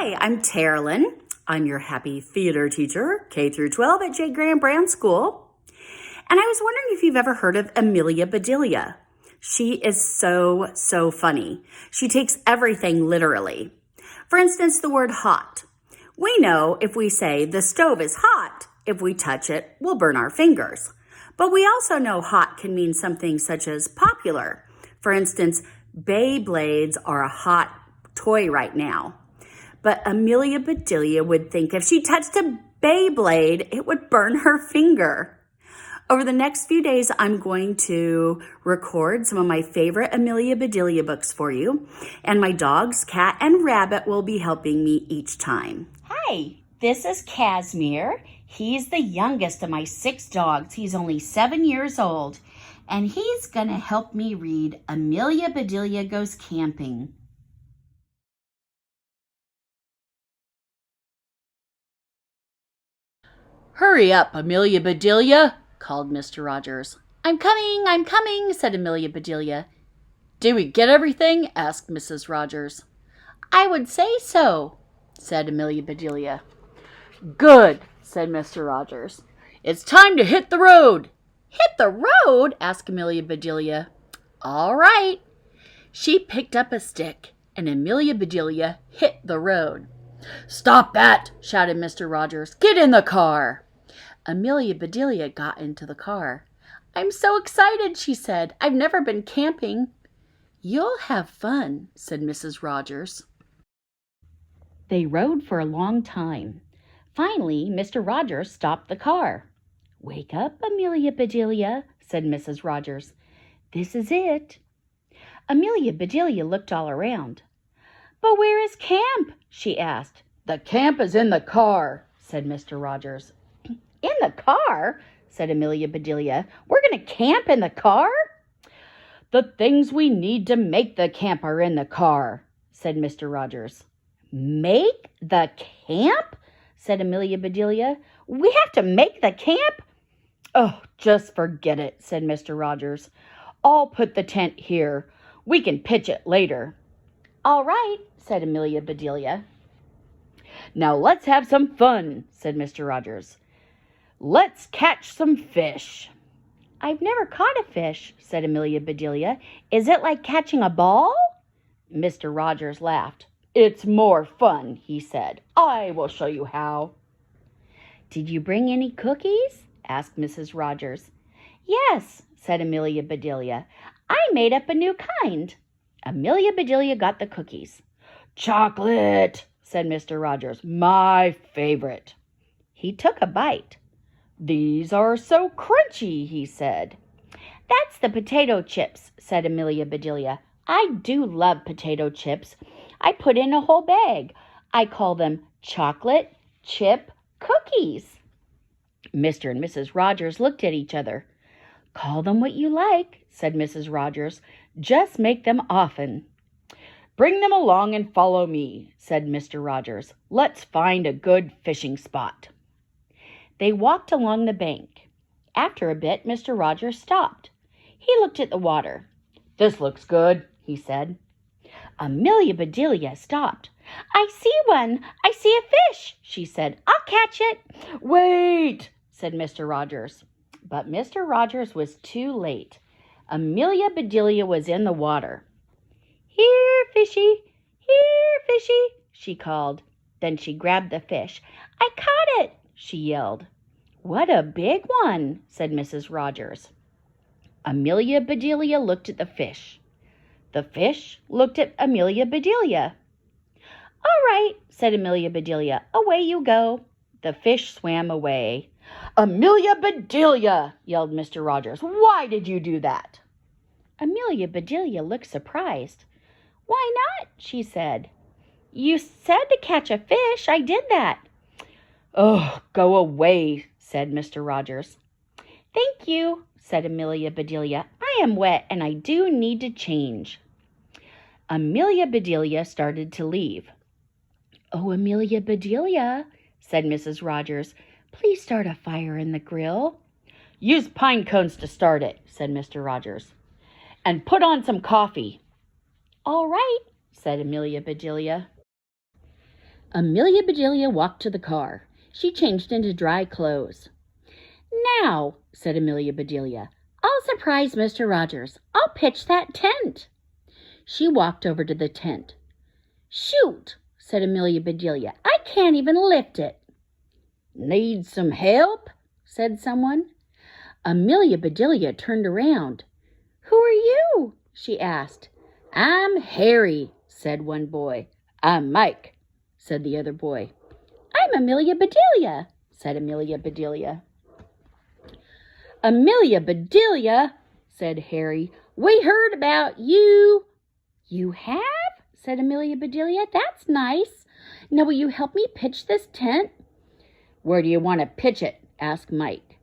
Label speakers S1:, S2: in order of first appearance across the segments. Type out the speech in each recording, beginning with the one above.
S1: Hi, I'm Terilyn. I'm your happy theater teacher, K through 12 at J. Graham Brown School. And I was wondering if you've ever heard of Amelia Bedelia. She is so funny. She takes everything literally. For instance, the word hot. We know if we say the stove is hot, if we touch it, we'll burn our fingers. But we also know hot can mean something such as popular. For instance, Beyblades are a hot toy right now. But Amelia Bedelia would think if she touched a Beyblade, it would burn her finger. Over the next few days, I'm going to record some of my favorite Amelia Bedelia books for you. And my dogs, Cat and Rabbit, will be helping me each time.
S2: Hi, this is Casimir. He's the youngest of my 6 dogs. He's only 7 years old. And he's going to help me read Amelia Bedelia Goes Camping.
S3: "Hurry up, Amelia Bedelia," called Mr. Rogers. I'm coming, said Amelia Bedelia. "Did we get everything?" asked Mrs. Rogers. "I would say so," said Amelia Bedelia. "Good," said Mr. Rogers. "It's time to hit the road." "Hit the road?" asked Amelia Bedelia. "All right." She picked up a stick, and Amelia Bedelia hit the road. "Stop that!" shouted Mr. Rogers. "Get in the car." Amelia Bedelia got into the car. "I'm so excited," she said. "I've never been camping." "You'll have fun," said Mrs. Rogers.
S2: They rode for a long time. Finally, Mr. Rogers stopped the car. "Wake up, Amelia Bedelia," said Mrs. Rogers. "This is it." Amelia Bedelia looked all around. "But where is camp?" she asked.
S3: "The camp is in the car," said Mr. Rogers.
S2: "In the car?" said Amelia Bedelia. "We're going to camp in the car?"
S3: "The things we need to make the camp are in the car," said Mr. Rogers.
S2: "Make the camp?" said Amelia Bedelia. "We have to make the camp?"
S3: "Oh, just forget it," said Mr. Rogers. "I'll put the tent here. We can pitch it later."
S2: "All right," said Amelia Bedelia.
S3: "Now let's have some fun," said Mr. Rogers. "Let's catch some fish."
S2: "I've never caught a fish," said Amelia Bedelia. "Is it like catching a ball?"
S3: Mr. Rogers laughed. "It's more fun," he said. "I will show you how."
S2: "Did you bring any cookies?" asked Mrs. Rogers. "Yes," said Amelia Bedelia. "I made up a new kind." Amelia Bedelia got the cookies.
S3: "Chocolate," said Mr. Rogers. "My favorite."
S2: He took a bite.
S3: "These are so crunchy," he said.
S2: "That's the potato chips," said Amelia Bedelia. "I do love potato chips. I put in a whole bag. I call them chocolate chip cookies." Mr. and Mrs. Rogers looked at each other. "Call them what you like," said Mrs. Rogers. "Just make them often."
S3: "Bring them along and follow me," said Mr. Rogers. "Let's find a good fishing spot."
S2: They walked along the bank. After a bit, Mr. Rogers stopped. He looked at the water.
S3: "This looks good," he said.
S2: Amelia Bedelia stopped. "I see one! I see a fish!" she said. "I'll catch it!"
S3: "Wait!"
S2: said Mr. Rogers. But Mr. Rogers was too late. Amelia Bedelia was in the water. "Here, fishy! Here, fishy!" she called. Then she grabbed the fish. "I caught it!" she yelled. "What a big one!" said Mrs. Rogers. Amelia Bedelia looked at the fish. The fish looked at Amelia Bedelia. "All right," said Amelia Bedelia. "Away you go." The fish swam away.
S3: "Amelia Bedelia!" yelled Mr. Rogers. "Why did you do that?"
S2: Amelia Bedelia looked surprised. "Why not?" she said. "You said to catch a fish. I did that."
S3: "Oh, go away," said Mr. Rogers.
S2: "Thank you," said Amelia Bedelia. "I am wet and I do need to change." Amelia Bedelia started to leave. "Oh, Amelia Bedelia," said Mrs. Rogers, "please start a fire in the grill."
S3: "Use pine cones to start it," said Mr. Rogers. "And put on some coffee."
S2: "All right," said Amelia Bedelia. Amelia Bedelia walked to the car. She changed into dry clothes. "Now," said Amelia Bedelia, "I'll surprise Mr. Rogers. I'll pitch that tent." She walked over to the tent. "Shoot," said Amelia Bedelia. "I can't even lift it." "Need some help?" said someone. Amelia Bedelia turned around. "Who are you?" she asked. "I'm Harry," said one boy. "I'm Mike," said the other boy. "I'm Amelia Bedelia," said Amelia Bedelia. "Amelia Bedelia," said Harry, "we heard about you." "You have?" said Amelia Bedelia. "That's nice. Now will you help me pitch this tent?" "Where do you want to pitch it?" asked Mike.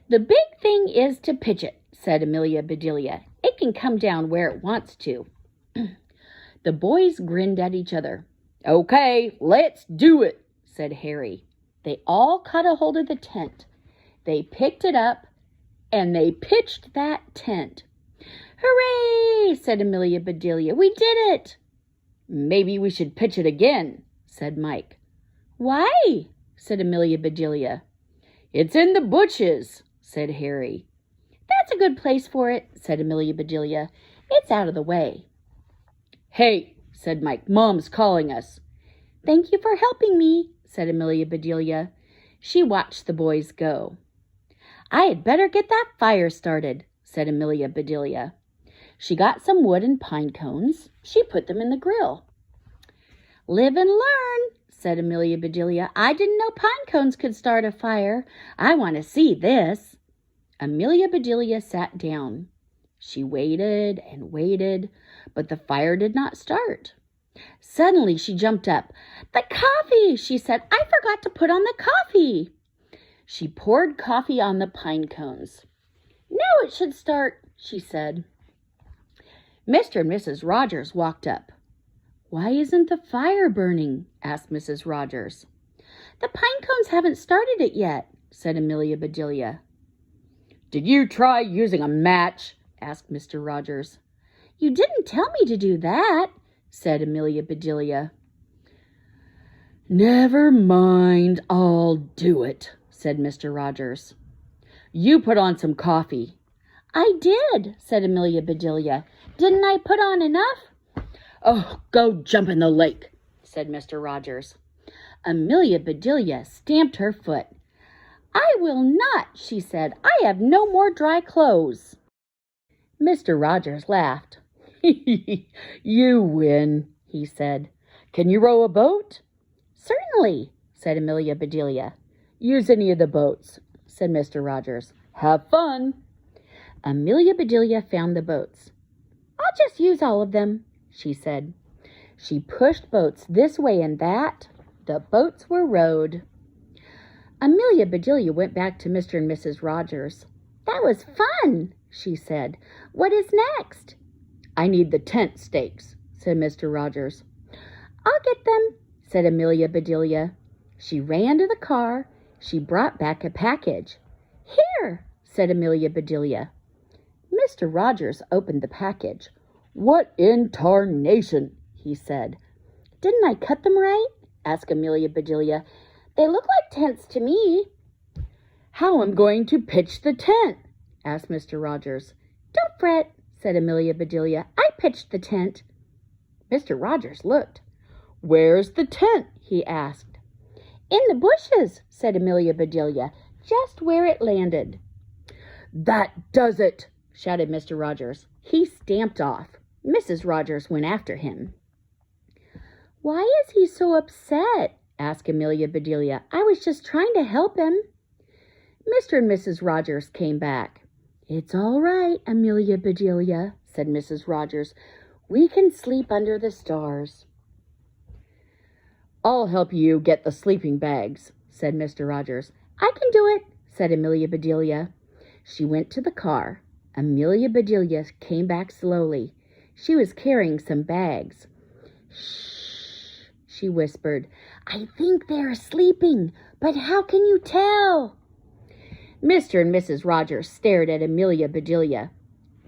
S2: "The big thing is to pitch it," said Amelia Bedelia. "It can come down where it wants to." The boys grinned at each other. "Okay, let's do it," said Harry. They all caught a hold of the tent. They picked it up, and they pitched that tent. "Hooray!" said Amelia Bedelia. "We did it!" "Maybe we should pitch it again," said Mike. "Why?" said Amelia Bedelia. "It's in the bushes," said Harry. "That's a good place for it," said Amelia Bedelia. "It's out of the way." "Hey," said Mike, "Mom's calling us." "Thank you for helping me," said Amelia Bedelia. She watched the boys go. "I had better get that fire started," said Amelia Bedelia. She got some wood and pine cones. She put them in the grill. "Live and learn," said Amelia Bedelia. "I didn't know pine cones could start a fire. I want to see this." Amelia Bedelia sat down. She waited and waited, but the fire did not start. Suddenly she jumped up. "The coffee," she said. "I forgot to put on the coffee." She poured coffee on the pine cones. "Now it should start," she said. Mr. and Mrs. Rogers walked up. "Why isn't the fire burning?" asked Mrs. Rogers. "The pine cones haven't started it yet," said Amelia Bedelia. "Did you try using a match?" asked Mr. Rogers. "You didn't tell me to do that," said Amelia Bedelia. "Never mind, I'll do it," said Mr. Rogers. "You put on some coffee." "I did," said Amelia Bedelia. "Didn't I put on enough?" "Oh, go jump in the lake," said Mr. Rogers. Amelia Bedelia stamped her foot. "I will not," she said. "I have no more dry clothes." Mr. Rogers laughed. "You win," he said. "Can you row a boat?" "Certainly," said Amelia Bedelia. "Use any of the boats," said Mr. Rogers. "Have fun." Amelia Bedelia found the boats. "I'll just use all of them," she said. She pushed boats this way and that. The boats were rowed. Amelia Bedelia went back to Mr. and Mrs. Rogers. "That was fun," she said. "What is next?" "I need the tent stakes," said Mr. Rogers. "I'll get them," said Amelia Bedelia. She ran to the car. She brought back a package. "Here," said Amelia Bedelia. Mr. Rogers opened the package. "What in tarnation?" he said. "Didn't I cut them right?" asked Amelia Bedelia. "They look like tents to me." "How am I going to pitch the tent?" asked Mr. Rogers. "Don't fret," said Amelia Bedelia. "I pitched the tent." Mr. Rogers looked. "Where's the tent?" he asked. "In the bushes," said Amelia Bedelia, "just where it landed." "That does it!" shouted Mr. Rogers. He stamped off. Mrs. Rogers went after him. "Why is he so upset?" asked Amelia Bedelia. "I was just trying to help him." Mr. and Mrs. Rogers came back. "It's all right, Amelia Bedelia," said Mrs. Rogers. "We can sleep under the stars." "I'll help you get the sleeping bags," said Mr. Rogers. "I can do it," said Amelia Bedelia. She went to the car. Amelia Bedelia came back slowly. She was carrying some bags. "Shh," she whispered. "I think they're sleeping, but how can you tell?" Mr. and Mrs. Rogers stared at Amelia Bedelia.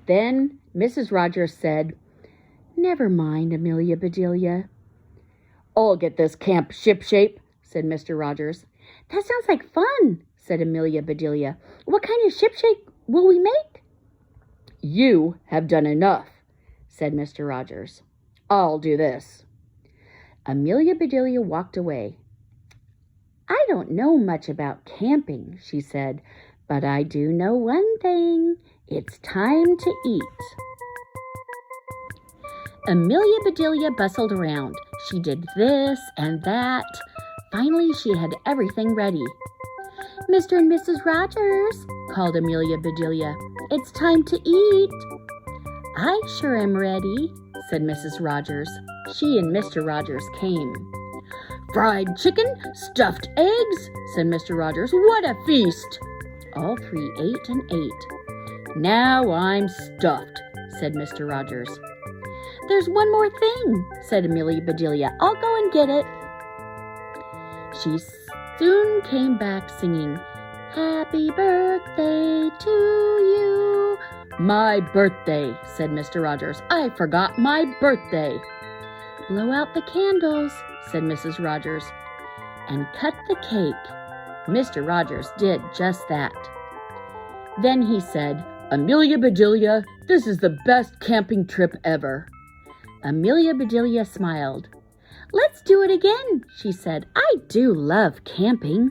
S2: Then Mrs. Rogers said, "Never mind, Amelia Bedelia." I'll get this camp shipshape, said Mr. Rogers. That sounds like fun, said Amelia Bedelia. What kind of shipshape will we make? You have done enough, said Mr. Rogers. I'll do this. Amelia Bedelia walked away. I don't know much about camping, she said, but I do know one thing. It's time to eat. Amelia Bedelia bustled around. She did this and that. Finally, she had everything ready. Mr. and Mrs. Rogers, called Amelia Bedelia, it's time to eat. I sure am ready, said Mrs. Rogers. She and Mr. Rogers came. Fried chicken, stuffed eggs, said Mr. Rogers. What a feast! All three ate and ate. Now I'm stuffed, said Mr. Rogers. There's one more thing, said Amelia Bedelia. I'll go and get it. She soon came back singing, Happy birthday to you. My birthday, said Mr. Rogers. I forgot my birthday. Blow out the candles, said Mrs. Rogers, and cut the cake. Mr. Rogers did just that. Then he said, Amelia Bedelia, this is the best camping trip ever. Amelia Bedelia smiled. Let's do it again, she said. I do love camping.